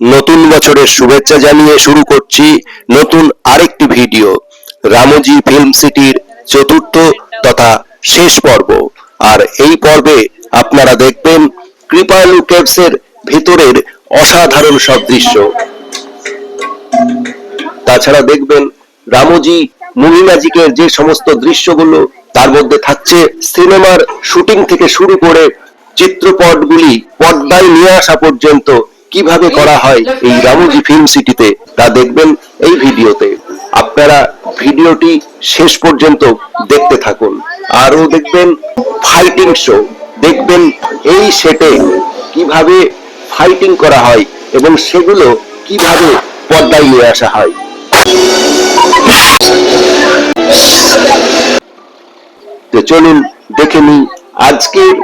নতুন বছরের শুভেচ্ছা জানিয়ে শুরু করছি নতুন আরেকটি ভিডিও। রামজি ফিল্ম সিটির চতুর্থ তথা শেষ পর্ব। আর এই পর্বে আপনারা দেখবেন কৃপালু কেভসের ভিতরের অসাধারণ সব দৃশ্য। তাছাড়া দেখবেন রামজি মুভি ম্যাজিকের যে সমস্ত দৃশ্যগুলো, তার মধ্যে থাকছে সিনেমার শুটিং থেকে শুরু করে চিত্রপটগুলি পর্দায় নিয়ে আসা পর্যন্ত কিভাবে করা হয় এই রামজি ফিল্ম সিটিতে, তা দেখবেন এই ভিডিওতে। আপনারা ভিডিওটি শেষ পর্যন্ত দেখতে থাকুন। আরও দেখবেন ফাইটিং শো, দেখবেন এই সেটে কিভাবে ফাইটিং করা হয় এবং সেগুলো কিভাবে পর্দায় নিয়ে আসা হয়। তো চলুন দেখে নিই আজকের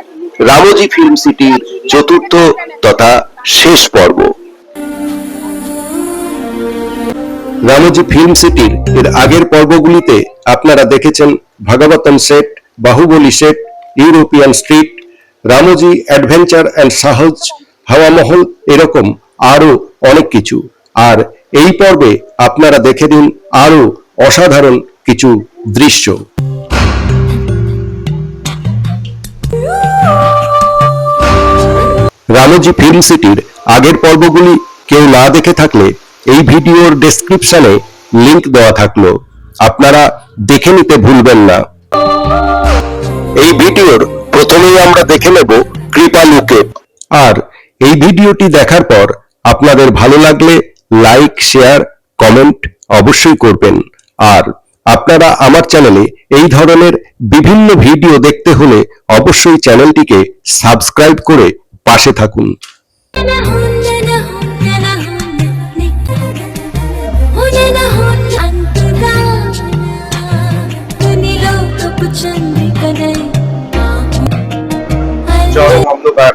রামজি ফিল্ম সিটির চতুর্থ তথা শেষ পর্ব। রামজি ফিল্ম সিটির এর আগের পর্বগুলিতে আপনারা দেখেছেন Bhagavatam set, Baahubali set, European street, Ramoji adventure and Sahas, Hawa মহল, এরকম আরো অনেক কিছু। আর এই পর্বে আপনারা দেখে দিন আরো অসাধারণ কিছু দৃশ্য। রামজি ফিল্ম সিটির আগের পর্বগুলি কেউ না দেখে থাকলে এই ভিডিওর ডেসক্রিপশনে লিংক দেওয়া থাকলো, আপনারা দেখে নিতে ভুলবেন না। এই ভিডিওর প্রথমেই আমরা দেখে নেব কৃপালুকে। আর এই ভিডিওটি দেখার পর আপনাদের ভালো লাগলে লাইক, শেয়ার, কমেন্ট অবশ্যই করবেন। আর আপনারা আমার চ্যানেলে এই ধরনের বিভিন্ন ভিডিও দেখতে হলে অবশ্যই চ্যানেলটিকে সাবস্ক্রাইব করে পাশে থাকুন। চরম অন্ধকার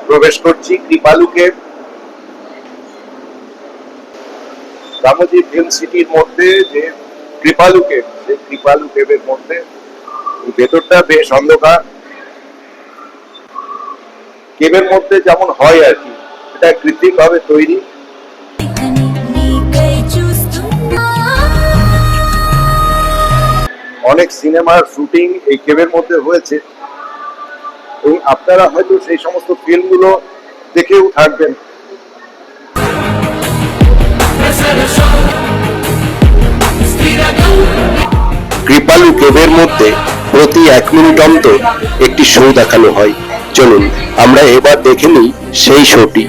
প্রবেশ করছি কৃপালুকে। রামজি ফিল্ম সিটির মধ্যে যে কৃপালু কেভ, সেই কৃপালু কেভের মধ্যে ভেতরটা বেশ অন্ধকার। কেভের মধ্যে যেমন হয় আর কি, এটা কৃত্রিম ভাবে তৈরি। অনেক সিনেমার শুটিং এই কেভের মধ্যে হয়েছে এবং আপনারা হয়তো সেই সমস্ত ফিল্মগুলো দেখেও থাকবেন। কৃপালু কেভের মধ্যে প্রতি 1 মিনিট অন্তর একটি শো দেখানো হয়। চলুন আমরা এবার দেখে নিই সেই শোটি।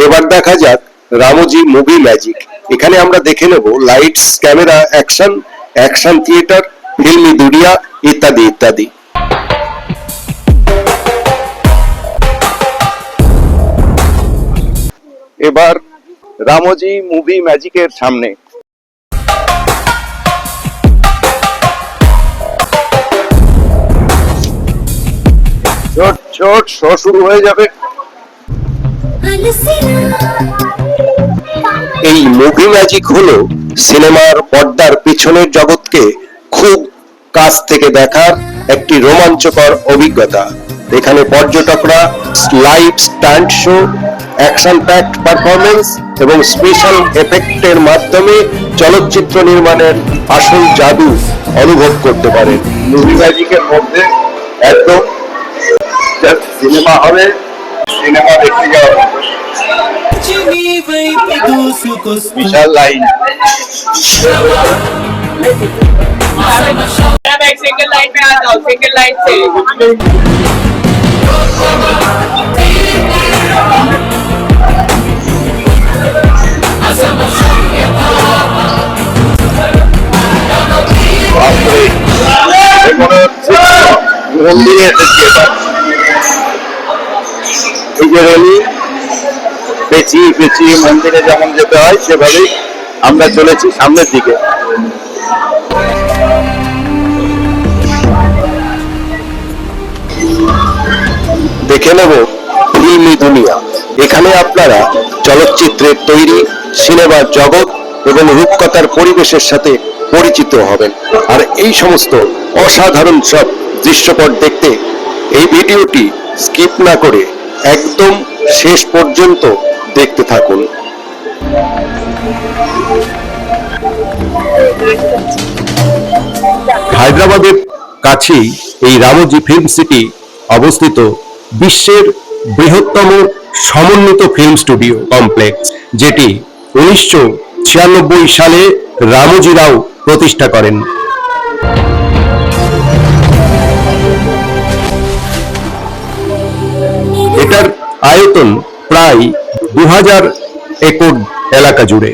এবার দেখা যাক রামজি মুভি ম্যাজিক। এখানে আমরা দেখে নেব lights, camera, action, action theatre, Filmi Duniya ইত্যাদি ইত্যাদি। এবার রামজি মুভি ম্যাজিকের সামনে ছোট ছোট শো শুরু হয়ে যাবে। এই মুভি ম্যাজিক হলো সিনেমার পর্দার পিছনের জগৎকে খুব কাছ থেকে দেখার একটি রোমাঞ্চকর অভিজ্ঞতা। এখানে পর্যটকরা live stunt show, action packed performance এবং স্পেশাল এফেক্টের মাধ্যমে চলচ্চিত্র নির্মাণের আসল জাদু অনুভব করতে পারেন। মুভি ম্যাজিকের মধ্যে একদম সিনেমা হলে সিনেমা দেখতে যাওয়া, বিশাল লাইন। मैम एक सिंगल लाइन में आ जाओ, सिंगल लाइन से। মন্দিরে এসেছি এবার। এই যে রেলি পেঁচিয়ে পেঁচিয়ে মন্দিরে যেমন যেতে হয় সেভাবেই আমরা চলেছি সামনের দিকে। দেখে নেব ফিল্মি দুনিয়া। এখানে আপনারা চলচ্চিত্রের তৈরি, সিনেমার জগৎ এবং রূপকথার পরিবেশের সাথে পরিচিত হবেন। আর এই সমস্ত অসাধারণ সব দৃশ্যপট দেখতে এই ভিডিওটি স্কিপ না করে একদম শেষ পর্যন্ত দেখতে থাকুন। হায়দ্রাবাদের কাছেই এই রামোজি ফিল্ম সিটি অবস্থিত বিশ্বের বৃহত্তম সমন্বিত ফিল্ম স্টুডিও কমপ্লেক্স, যেটি 1996 সালে রামোজি রাও প্রতিষ্ঠা করেন। এটার আয়তন প্রায় 2000 একর এলাকা জুড়ে।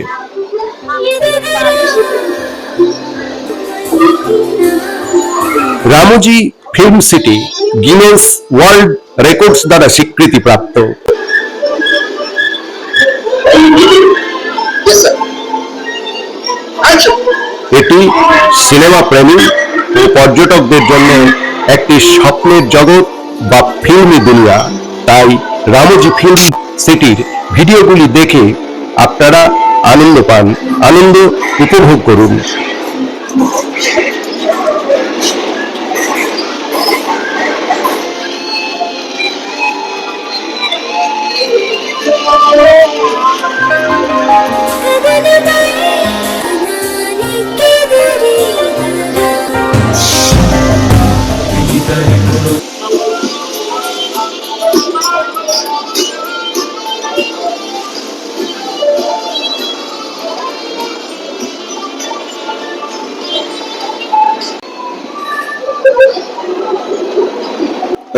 Ramoji film city Guinness world records দ্বারা স্বীকৃতিপ্রাপ্ত। এটি সিনেমা প্রেমী ও পর্যটকদের জন্য একটি স্বপ্নের জগৎ বা ফিল্মি দুনিয়া। তাই রামোজি ফিল্ম সিটির ভিডিওগুলি দেখে আপনারা আনন্দ পান, আনন্দ উপভোগ করুন।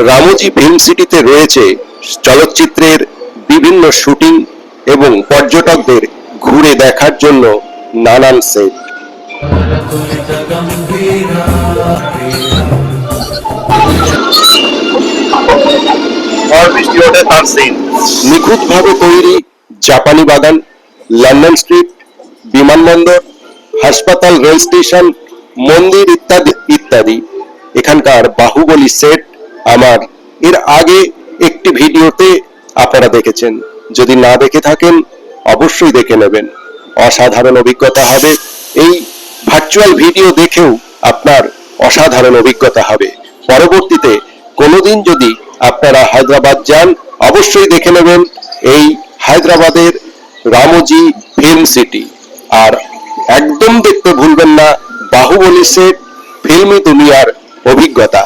রামোজি ফিল্ম সিটিতে রয়েছে চলচ্চিত্রের বিভিন্ন শুটিং এবং পর্যটকদের ঘুরে দেখার জন্য নানান সেট। নিখুঁতভাবে তৈরি জাপানি বাগান, লন্ডন স্ট্রিট, বিমানবন্দর, হাসপাতাল, রেল স্টেশন, মন্দির ইত্যাদি ইত্যাদি এখানকার বাহুবলী সেট আমার এর আগে একটি ভিডিওতে আপনারা দেখেছেন। যদি না দেখে থাকেন অবশ্যই দেখে নেবেন, অসাধারণ অভিজ্ঞতা হবে। এই ভার্চুয়াল ভিডিও দেখেও আপনার অসাধারণ অভিজ্ঞতা হবে। পরবর্তীতে কোনোদিন যদি আপনারা হায়দ্রাবাদ যান অবশ্যই দেখে নেবেন এই হায়দ্রাবাদের রামোজি ফিল্ম সিটি। আর একদম দেখতে ভুলবেন না বাহুবলী সেট, ফিল্মি দুনিয়ার অভিজ্ঞতা।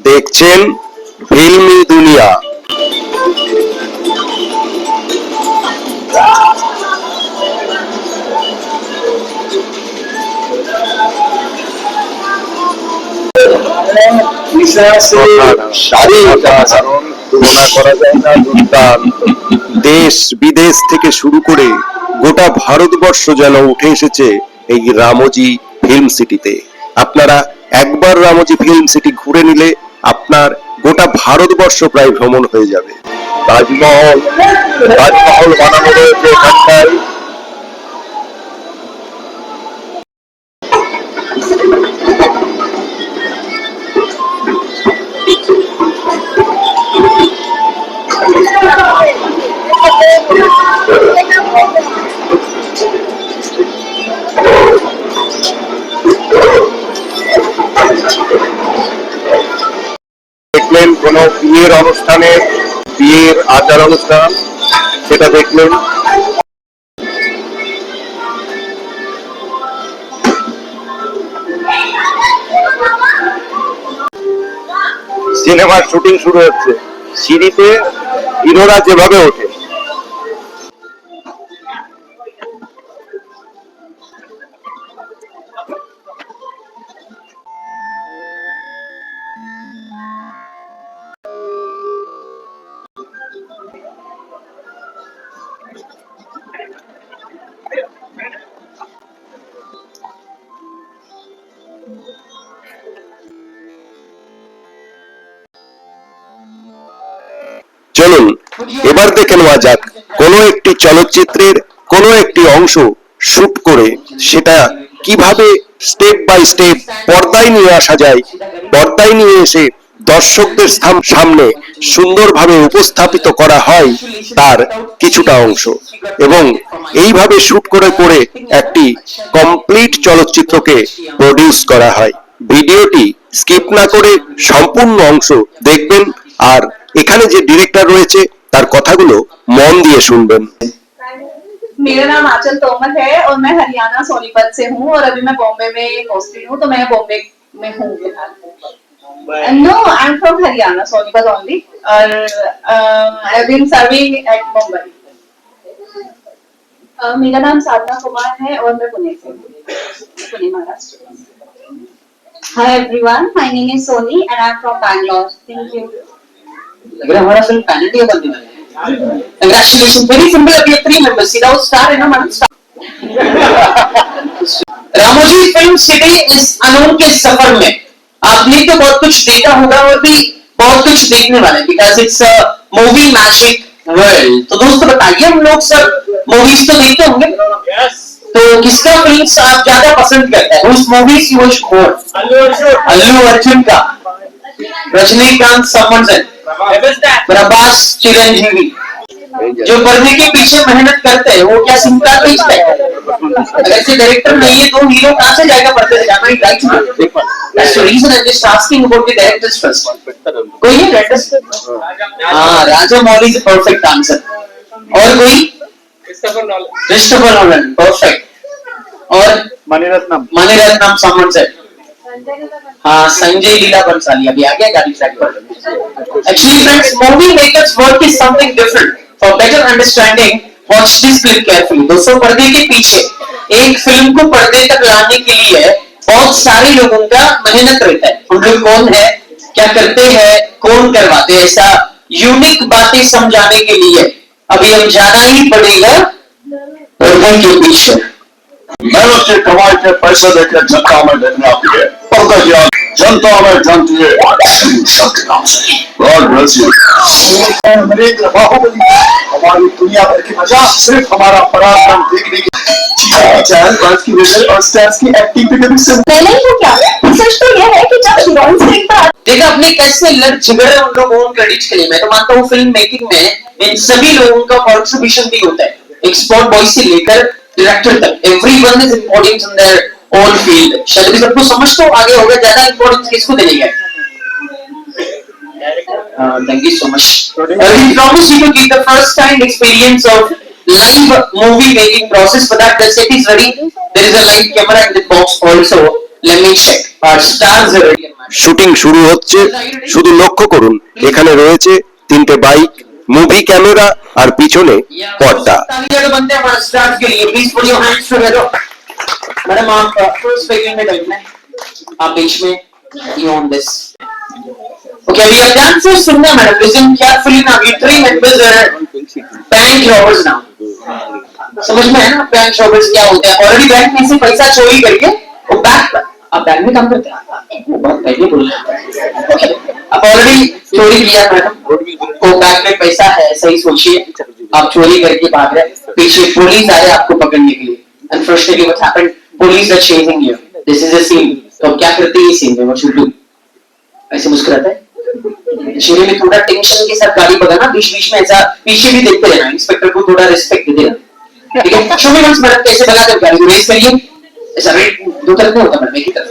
দেখছেন ফিল্মি দুনিয়া। দেশ বিদেশ থেকে শুরু করে গোটা ভারতবর্ষ যেন উঠে এসেছে এই রামোজি ফিল্ম সিটিতে। আপনারা একবার রামোজি ফিল্ম সিটি ঘুরে নিলে আপনার গোটা ভারতবর্ষ প্রায় ভ্রমণ হয়ে যাবে। তাজমহল বানানো রয়েছে এখানটায়। দেখলেন কোন বিয়ের অনুষ্ঠানে বিয়ের আচার অনুষ্ঠান, সেটা দেখলেন। সিনেমার শুটিং শুরু হচ্ছে। সিঁড়িতে হিরোরা যেভাবে ওঠে, চলুন এবার দেখে নেওয়া যাক কোনো একটি চলচ্চিত্রের কোনো একটি অংশ শুট করে সেটা কিভাবে স্টেপ বাই স্টেপ পর্দায় নিয়ে আসা যায়, পর্দায় নিয়ে এসে দর্শকদের সামনে সুন্দরভাবে উপস্থাপিত করা হয় তার কিছুটা অংশ, এবং এইভাবে শুট করে করে একটি কমপ্লিট চলচ্চিত্রকে প্রডিউস করা হয়। ভিডিওটি স্কিপ না করে সম্পূর্ণ অংশ দেখবেন, আর এখানে যে ডিরেক্টর রয়েছে তার কথাগুলো মন দিয়ে শুনবেন। मेरा नाम आंचल तोमर है और मैं हरियाणा सोनीपत से हूँ और अभी मैं बॉम्बे में पोस्टेड हूँ, तो मैं बॉम्बे में हूँ फिलहाल। No, I am from Haryana Sonipat only और I have been serving at Mumbai. मेरा नाम साधना कुमार है और मैं पुणे से हूँ, Pune Maharashtra. Hi everyone, my name is Soni and I am from Bangalore. Thank you. लग रहा है हमारा फिल्म पैन इंडिया बनने वाला है। Congratulations, very simple, अभी 3 members, सीधा वो स्टार है ना madam, star. Ramoji film city इस अनून के सफर में आपने तो बहुत कुछ देखा होगा और भी बहुत कुछ देखने वाले, because it's a movie magic world. तो दोस्तों बताइए, हम लोग सब मूवीज तो देखते होंगे, तो किसका फिल्म्स आप ज्यादा पसंद करते हैं? उस movies you watch more? Allu Arjun का, रजनीकांत, समवन, प्रभास, चिरंजीवी। जो पढ़ने के पीछे मेहनत करते हैं वो क्या सिंपल बेचते हैं? अगर से डायरेक्टर नहीं है तो हीरो कहां से जाएगा पढ़ते जाना ही राइट ना। That's the reason I just asking about the directors first. कोई है डायरेक्टर? हां, Rajamouli is perfect answer. और कोई? Christopher Nolan, perfect. और मणिरत्नम समवन से। हाँ, संजय लीला बंसाली अभी आ गया गाड़ी ट्रैक पर। Actually, friends, movie makers' work is something different. For better understanding, watch this film carefully. दोस्तों, पर्दे के पीछे एक फिल्म को पर्दे तक लाने के लिए बहुत सारे लोगों का मेहनत रहता है। उन लोग कौन है, क्या करते हैं, कौन करवाते हैं, ऐसा यूनिक बातें समझाने के लिए अभी हम जाना ही पड़ेगा पर्दे के पीछे। मेहनत से कमाई के पैसे देकर जनता में देखने आती है। पर्दा क्या जनता में जानती है। God bless you. हमारी दुनिया भर की मजा सिर्फ हमारा पराक्रम देखने की की विजय और स्टार्स की एक्टिंग पे कभी से नहीं तो क्या, सच तो यह है कि जब हीरोइंस एक बार देखा अपने कैसे लड़ झगड़े उन लोगों को क्रेडिट के लिए। मैं तो मानता हूँ फिल्म मेकिंग में इन सभी लोगों का कॉन्ट्रीब्यूशन भी होता है, एक्सपर्ट बॉय से लेकर डायरेक्टर तक। Everyone is important in their own field. शायद भी सबको समझ तो आगे होगा, ज्यादा इम्पोर्टेंस किसको देने गए? Thank you so much. We promise you to give the first time experience of live movie making process. For that, the set is ready. There is a live camera in the box also. Let me check. Our stars are ready. Shooting শুরু হচ্ছে, শুধু লক্ষ্য করুন এখানে রয়েছে 3টে bike, movie camera আর পিছনে পর্দা। तालियां बनते हैं हमारे स्टार्स के लिए। Please put your hands together. Madam आप फर्स्ट पेगिंग में बैठना है, आप बीच में, you on this. Okay, we are done for सुनना madam, listen carefully now. You 3 members are bank robbers now. समझ में है ना बैंक robbers क्या होते हैं? ऑलरेडी बैंक में से पैसा चोरी करके वो बैंक, आप बैंक में काम करते हैं, वो बहुत पहले बोला। Okay, आप ऑलरेडी चोरी किया मैडम, वो बैंक में पैसा है, सही सोचिए, आप चोरी करके भाग रहे, पीछे पुलिस आए आपको पकड़ने के लिए। Unfortunately, what happened? Police are chasing you. This is a scene. तो आप क्या करते हैं सीन में? What you do? ऐसे मुस्कुराता है, शरीर में थोड़ा टेंशन के साथ गाड़ी भगाना, बीच बीच में ऐसा पीछे भी देखते रहना, इंस्पेक्टर को थोड़ा रिस्पेक्ट दे देना, ठीक है? शो में मैडम कैसे भगाते हो गाड़ी को? रेस करिए, ऐसा रेट दो तरफ में होता है, एक ही तरफ,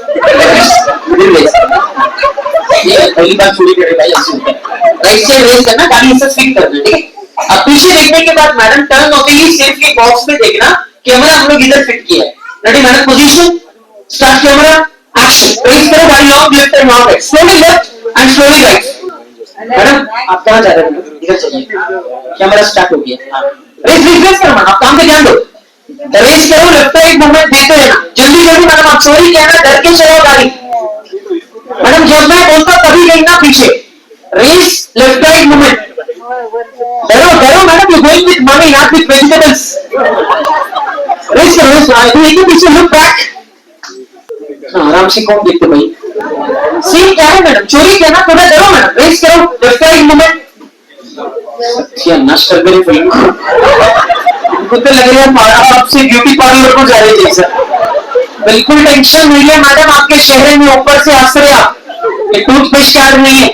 ये पहली बार चोरी करे भाई ऐसे होता है। राइट से रेस करना, गाड़ी ऐसा स्विंग करना, ठीक है? अब पीछे देखने के बाद मैडम टर्न होते ही सेफ के बॉक्स में देखना, कैमरा हम लोग इधर फिट किया है। Ready madam, position, start camera, action. Race करो गाड़ी, long left and long right, slowly left and slowly right. Madam आप कहाँ जा रहे हैं? इधर चलिए, कैमरा स्टार्ट हो गया। रेस रिफ्रेश करो मैडम, आप काम पे ध्यान दो। रेस करो, लेफ्ट राइट मूवमेंट देते रहना, जल्दी जल्दी। मैडम आप सॉरी कहना, डर के चलाओ गाड़ी। मैडम जब मैं बोलता तभी देखना पीछे। Race left right movement. डरो डरो madam, you going with money not with vegetables. Race करो, रेस करो, देखिए पीछे, लुक बैक। आराम से कौन देखते भाई? सी क्या है मैडम, चोरी क्या ना, थोड़ा डरो मैडम। रेस करो, लेफ्ट राइट मूवमेंट। क्या नष्ट कर मेरी फिल्म को तो लग रहा है आपसे ब्यूटी पार्लर को जा रही है जैसा। बिल्कुल टेंशन नहीं है मैडम, आपके चेहरे में ऊपर से हंस रहे आप, ये टूथपेस्ट कार्ड नहीं है।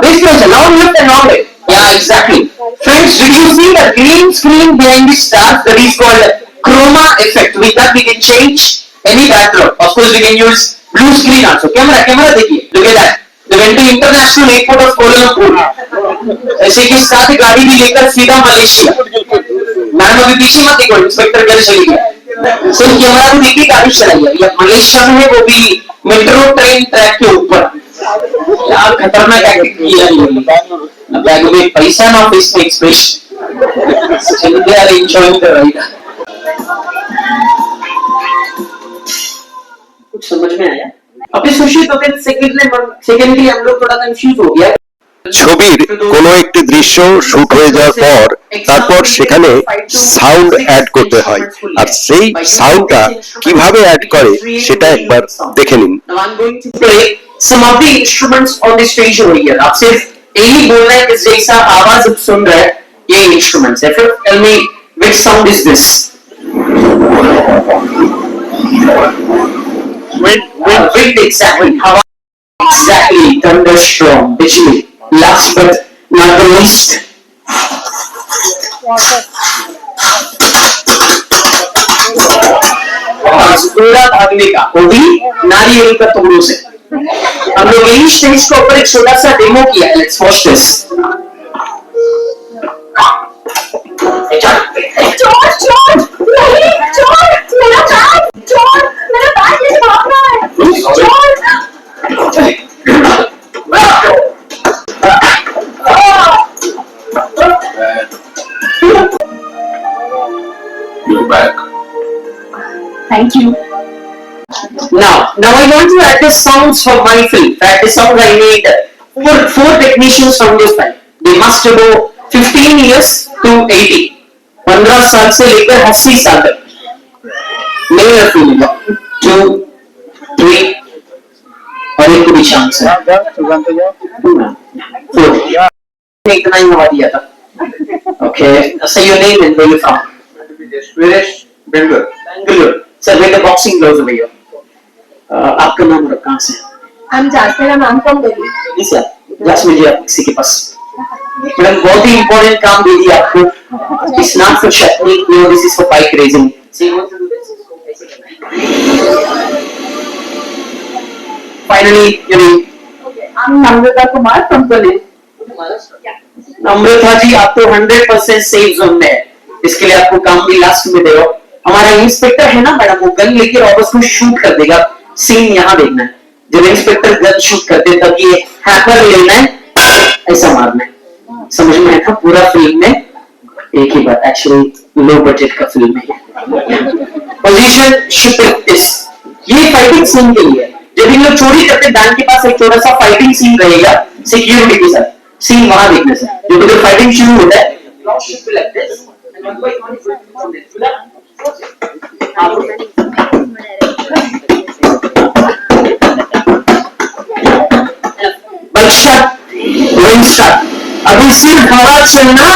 रेस करो, चलाओ left and right. Yeah, exactly. Friends, did you see the green screen behind the stars? That is called chroma effect. With that, we can change any backdrop. Of course, we can use blue screen also. Camera देखिए. Look at that. They went to international airport of Kuala Lumpur. ऐसे के साथ गाड़ी भी लेकर सीधा Malaysia. Madam अभी पीछे मत देखो, इंस्पेक्टर घर चली गई। सिर्फ कैमरा को देखिए, गाड़ी चलाई है। ये मलेशिया में है, वो भी मेट्रो ट्रेन ट्रैक के ऊपर। क्या खतरनाक एक्टिंग की है। बैग में पैसा ना, फेस में एक्सप्रेशन। चलिए यार, एंजॉय कर रही है। कुछ समझ में आया? अभी सुशी तो फिर सेकंड के लिए हम लोग थोड़ा कंफ्यूज हो गया। ছবির কোনো একটি দৃশ্য শুট হয়ে যাওয়ার পর তারপর সেখানে সাউন্ড অ্যাড করতে হয়, আর সেই সাউন্ডটা কিভাবে অ্যাড করে সেটা একবার দেখে নিন। Now I'm going to play some of the instruments on the stage over here. आप सिर्फ यही बोलना है कि जैसा आवाज आप सुन रहे हैं ये इंस्ट्रूमेंट्स है। फिर tell me which sound is this? Wind exactly. हवा exactly. Thunderstorm. बिजली. Last but not the least. पूरा भागने का, वो भी नारियल का टुकड़ों से। हम लोग यही स्टेज के ऊपर एक छोटा सा डेमो किया है। Let's watch this. Thank you. Now I want to add the sounds for my film. That the sounds I made four technicians from this time. They must go 15 years to 80. 15 साल से लेकर 80 साल तक। मेरा film 2, 3 और एक भी chance है। 4 इतना ही हवा दिया था। Okay, say your name and where you from? Bangalore. Sir, where the boxing gloves over here? आपका नाम और कहाँ से? I'm Jasmine, I'm from Delhi. जी सर, जासमीन जी आप किसी के पास? मैडम बहुत ही इम्पोर्टेंट काम दे दिया आपको। It's not for technique, no, this is for bike racing. Finally, you know. I'm Namrata Kumar from Pune. नम्रता जी आप तो 100% सेफ जोन में है, इसके लिए आपको काम भी लास्ट में दे रहा हूं। हमारा इंस्पेक्टर है ना मैडम, वो गन लेके रॉबर्स को शूट कर देगा। सीन यहाँ देखना है, जब इंस्पेक्टर गन शूट करते तब ये हैकर लेना है, ऐसा मारना है। समझ में आया? पूरा फिल्म में एक ही बात, एक्चुअली लो बजट का फिल्म है। पोजीशन शिफ्ट इस ये फाइटिंग सीन के लिए, जब इन लोग चोरी करते बैंक के पास एक छोटा सा फाइटिंग सीन रहेगा सिक्योरिटी के साथ। सीन वहां देखने से जब उधर फाइटिंग शुरू होता है, अभी सिर्फ हवा चलना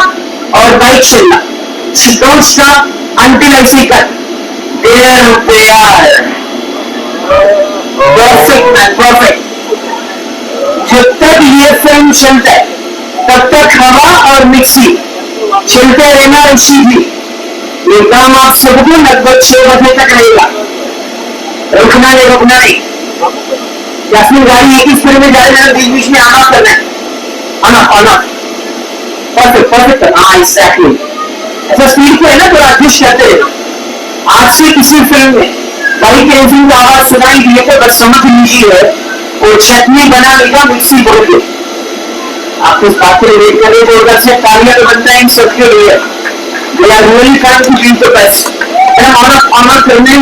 और बाइक चलना। Don't stop until I see cut. Perfect man, perfect. जब तक ये फिल्म चलता है तब तक हवा और मिक्सी चलते रहना। इसीलिए ये काम आप सबको लगभग 6 बजे तक रहेगा। रुकना नहीं। जासमीन गाड़ी एक ही स्पीड में जा रही है, बीच बीच में आना करना है। आना परफेक्ट। हाँ एग्जैक्टली, ऐसा स्पीड को है ना थोड़ा एडजस्ट करते रहना। आज से किसी फिल्म में बाइक रेसिंग की आवाज सुनाई दिए तो बस समझ लीजिए वो चटनी बना लेगा मिक्सी बोल के। आप इस बात के लिए वेट कर रहे हो उधर से तालियां तो बनता है इन सबके लिए we are really trying to be the best and honour करने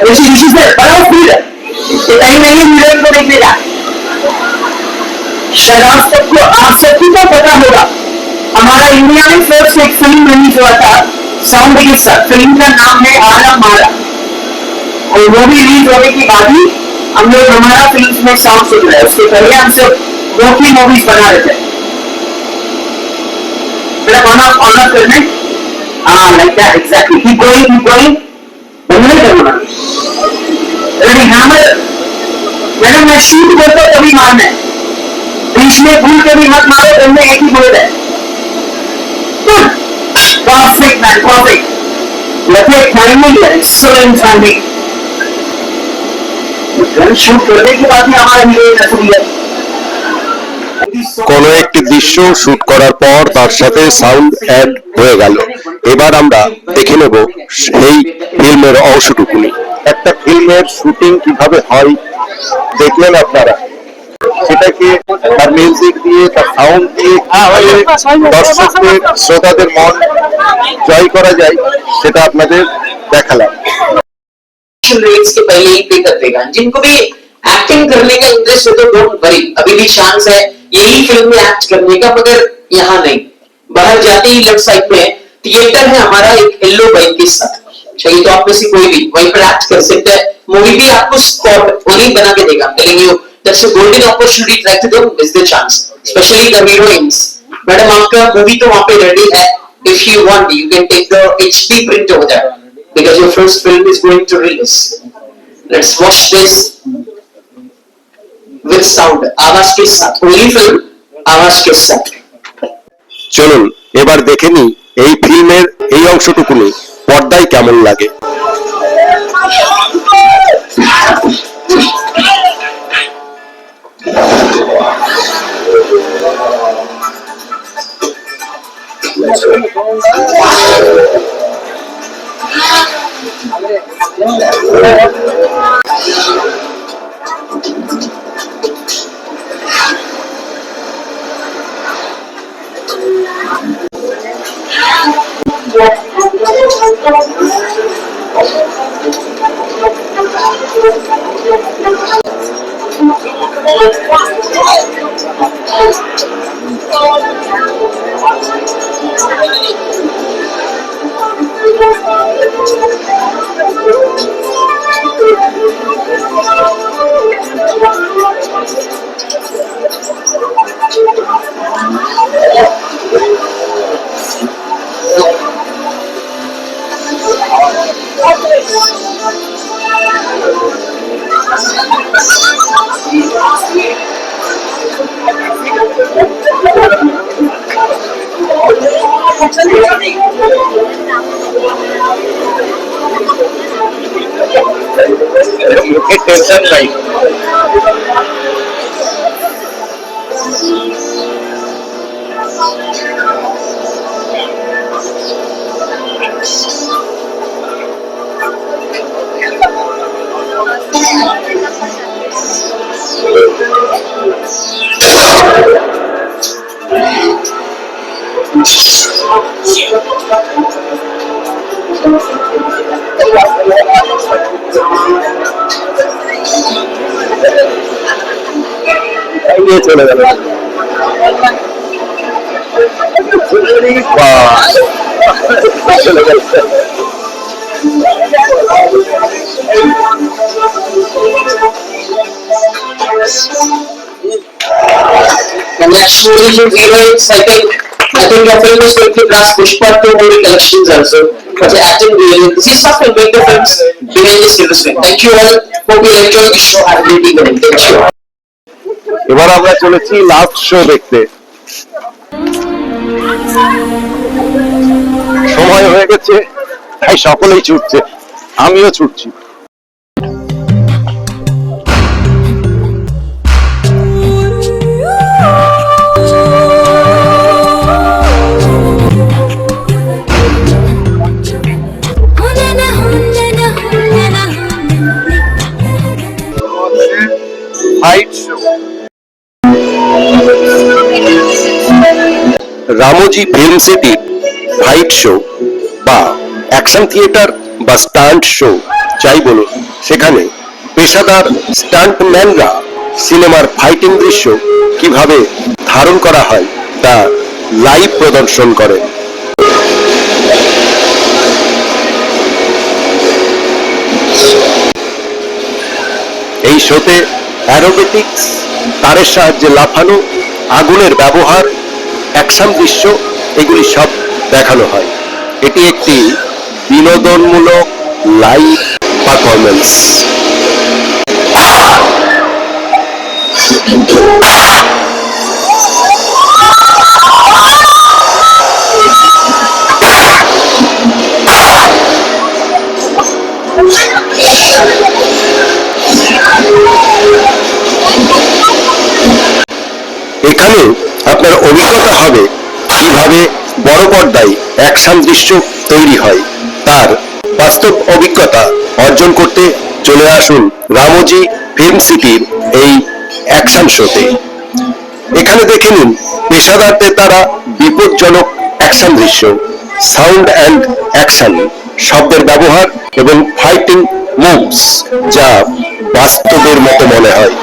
ऋषि से बड़ा फील है ये कहीं नहीं हीरोइन को देखने का शायद आप सबको तो पता होगा हमारा इंडिया में फर्स्ट एक फिल्म रिलीज हुआ था साउंड के साथ फिल्म का नाम है आला मारा और वो भी रिलीज होने के बाद ही हम लोग हमारा फिल्म में साउंड सुन रहे हैं उसके पहले हम सब दो तीन मूवीज बना रहे थे मेरा ऑनर करने हाँ like that exactly keep going बनने करना रेडी हैमर मैडम मैं शूट करता तभी मारना है बीच में भूल के भी मत मारो इनमें एक ही बोल है परफेक्ट मैन परफेक्ट लगे टाइमिंग है एक्सीलेंट टाइमिंग गन शूट करने के बाद ही हमारा हीरो असली है কোনো একটি দৃশ্য শুট করার পর তার সাথে সাউন্ড অ্যাড হয়ে গেল। এবার আমরা দেখে নেব সেই ফিল্মের অংশটুকুনি। একটা ফিল্মের শুটিং কিভাবে হয় দেখলেন আপনারা, সেটাকে তার মিউজিক দিয়ে তার সাউন্ড দিয়ে দর্শকদের শ্রোতাদের মন জয় করা যায় সেটা আপনাদের দেখালাম। रेट्स के पहले ही पे कर देगा जिनको भी एक्टिंग करने का इंटरेस्ट है तो डोंट वरी अभी भी चांस है यही फिल्म में एक्ट करने का मगर यहाँ नहीं बाहर जाते ही लेफ्ट साइड में थिएटर है हमारा एक येलो बाइक के साथ चाहिए तो आप में से कोई भी वहीं पर एक्ट कर सकता है मूवी भी आपको स्पॉट वही बना के देगा telling you that's a golden opportunity try to don't miss the chance specially the heroines madam आपका मूवी तो वहां पे रेडी है if you want you can take the HD print over there because your first film is going to release. Let's watch this with sound. आवाज के साथ. Only film आवाज के साथ. চলুন এবার দেখে নিই এই ফিল্মের এই অংশটুকুনি পর্দায় কেমন লাগে। मुझे टेंशन नहीं ये चले गए चले गए Congratulations, heroines. I think your film is going to class Pushpa 2 movie collections also. For the acting really. This is stuff will make the films remain the silver screen. Thank you all. Hope you enjoy the show. Have a great evening. Thank you. এবার আমরা চলেছি last show দেখতে। সময় হয়ে গেছে, তাই সকলেই ছুটছে, আমিও ছুটছি। Fight show. রামোজি ফিল্ম সিটির ফাইট শো বা অ্যাকশন থিয়েটার বা স্টান্ট শো যাই বলুন, সেখানে পেশাদার স্টান্টম্যানরা সিনেমার ফাইটিং দৃশ্য কিভাবে ধারণ করা হয় তা লাইভ প্রদর্শন করেন। এই শোতে অ্যারোবেটিক্স, তারের সাহায্যে লাফানো, আগুনের ব্যবহার, অ্যাকশন দৃশ্য এগুলি সব দেখানো হয়। এটি একটি বিনোদনমূলক লাইভ পারফরমেন্স। এখানে আপনার অভিজ্ঞতা হবে কিভাবে বড় পর্দায় অ্যাকশন দৃশ্য তৈরি হয়। তার বাস্তব অভিজ্ঞতা অর্জন করতে চলে আসুন রামোজি ফিল্ম সিটির এই অ্যাকশন শোতে। এখানে দেখে নিন পেশাদারদের দ্বারা বিপজ্জনক অ্যাকশন দৃশ্য, সাউন্ড অ্যান্ড অ্যাকশন, শব্দের ব্যবহার এবং ফাইটিং মুভস যা বাস্তবের মতো মনে হয়।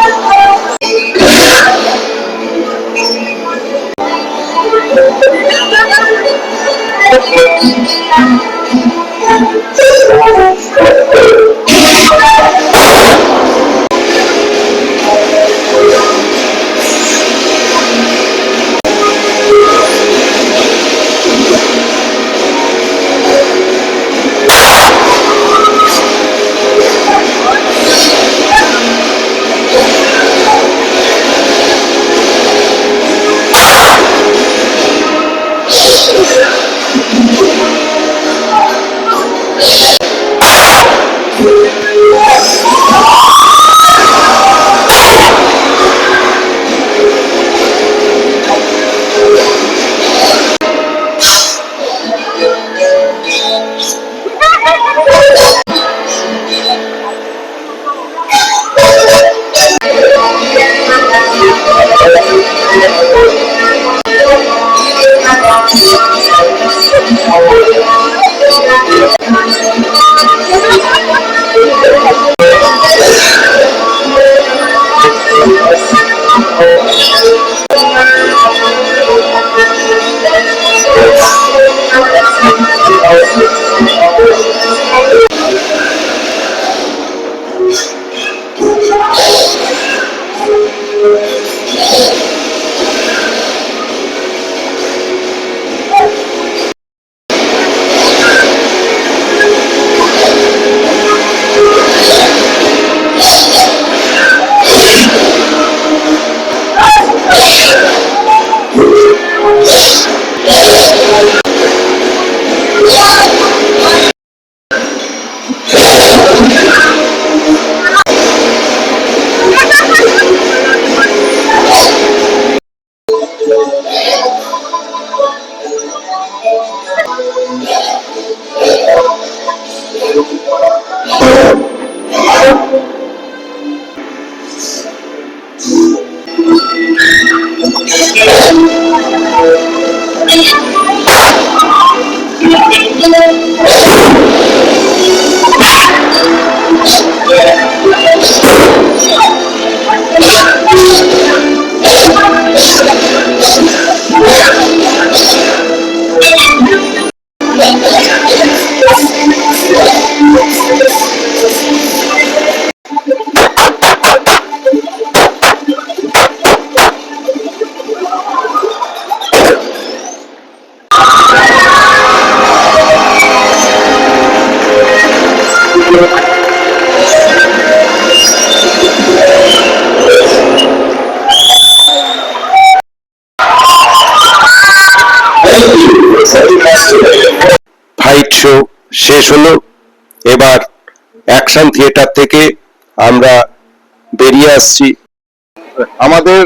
ফাইট শো শেষ হলো। এবার অ্যাকশন থিয়েটার থেকে আমরা বেরিয়ে আসছি। আমাদের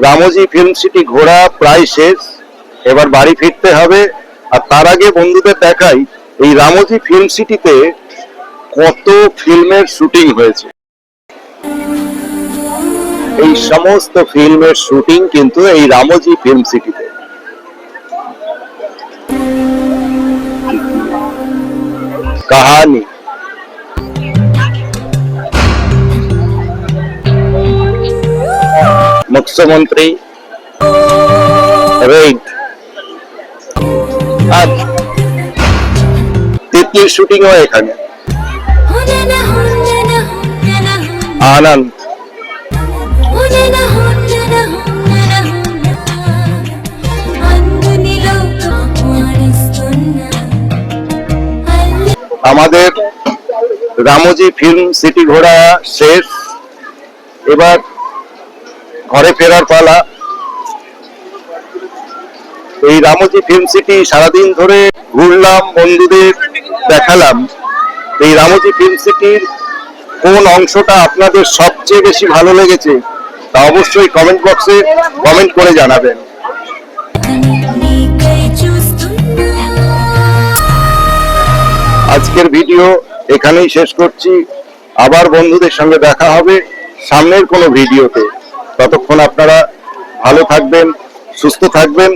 রামোজি ফিল্ম সিটি ঘোরা প্রায় শেষ, এবার বাড়ি ফিরতে হবে। আর তার আগে বন্ধুদের দেখাই এই রামোজি ফিল্ম সিটিতে কত ফিল্মের শুটিং হয়েছে। এই সমস্ত ফিল্মের শুটিং কিন্তু এই রামোজি ফিল্ম সিটিতে। কাহানি মুখ্যমন্ত্রী রেড আর তিতলির শুটিংও এখানে। আনন্দ আমাদের রামোজি ফিল্ম সিটি ঘোরা শেষ, এবার ঘরে ফেরার পালা। এই রামোজি ফিল্ম সিটি সারাদিন ধরে ঘুরলাম, বন্ধুদের দেখালাম। এই রামোজি ফিল্ম সিটির কোন অংশটা আপনাদের সবচেয়ে বেশি ভালো লেগেছে তা অবশ্যই কমেন্ট বক্সে কমেন্ট করে জানাবেন। আজকের ভিডিও এখানেই শেষ করছি। আবার বন্ধুদের সঙ্গে দেখা হবে সামনের কোনো ভিডিওতে। ততক্ষণ আপনারা ভালো থাকবেন, সুস্থ থাকবেন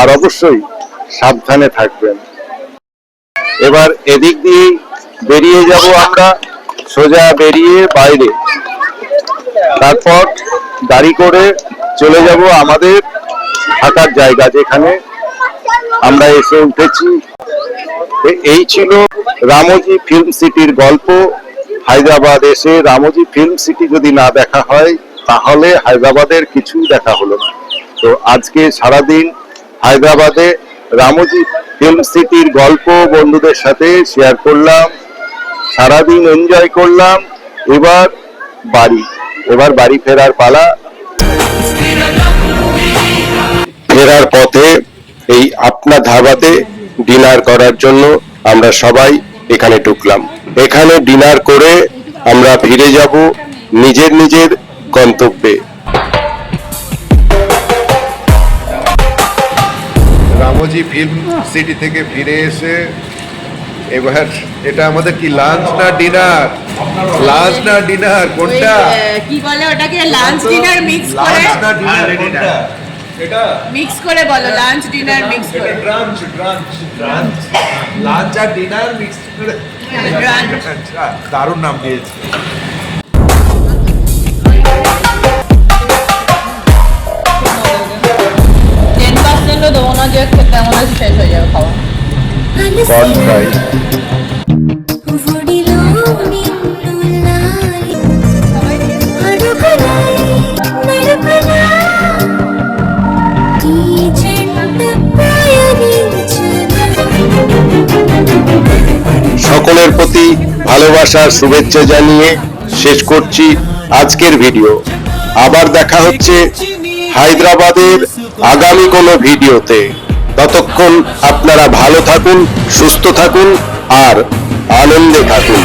আর অবশ্যই সাবধানে থাকবেন। এবার এদিক দিয়েই বেরিয়ে যাব আমরা, সোজা বেরিয়ে বাইরে, তারপর গাড়ি করে চলে যাব আমাদের থাকার জায়গা যেখানে আমরা এসে উঠেছি। এই ছিল রামোজি ফিল্ম সিটির গল্প। হায়দ্রাবাদ এসে রামোজি ফিল্ম সিটি যদি না দেখা হয় তাহলে হায়দ্রাবাদের কিছুই দেখা হলো না। তো আজকে সারাদিন হায়দ্রাবাদে রামোজি ফিল্ম সিটির গল্প বন্ধুদের সাথে শেয়ার করলাম, সারাদিন এনজয় করলাম। এবার বাড়ি ফেরার পালা। ফেরার পথে এই আপনা ধাবাতে ডিনার করার জন্য আমরা সবাই এখানে ঢুকলাম। এখানে ডিনার করে আমরা ফিরে যাব নিজের নিজের গন্তব্যে। রামোজি ফিল্ম সিটি থেকে ফিরে এসে এবার এটা আমাদের কি লাঞ্চ না ডিনার? লাঞ্চ না ডিনার কোনটা? কি বলে ওটাকে, লাঞ্চ ডিনার মিক্স করে? লাঞ্চ না ডিনার কোনটা? এটা মিক্স করে বলো, লাঞ্চ ডিনার মিক্স করে। ব্রাঞ্চ ব্রাঞ্চ ব্রাঞ্চ লাঞ্চ আর ডিনার মিক্স করে ব্রাঞ্চ। আচ্ছা, দারুণ নাম দিয়েছে। 10% দেবো না যে খেতে আমাদের শেষ হয়ে যাবে খাওয়া। কর্ন ফ্রাই সকলের প্রতি ভালোবাসার শুভেচ্ছা জানিয়ে শেষ করছি আজকের ভিডিও। আবার দেখা হচ্ছে হায়দ্রাবাদের আগামী কোনো ভিডিওতে। ততক্ষণ আপনারা ভালো থাকুন, সুস্থ থাকুন আর আনন্দে থাকুন।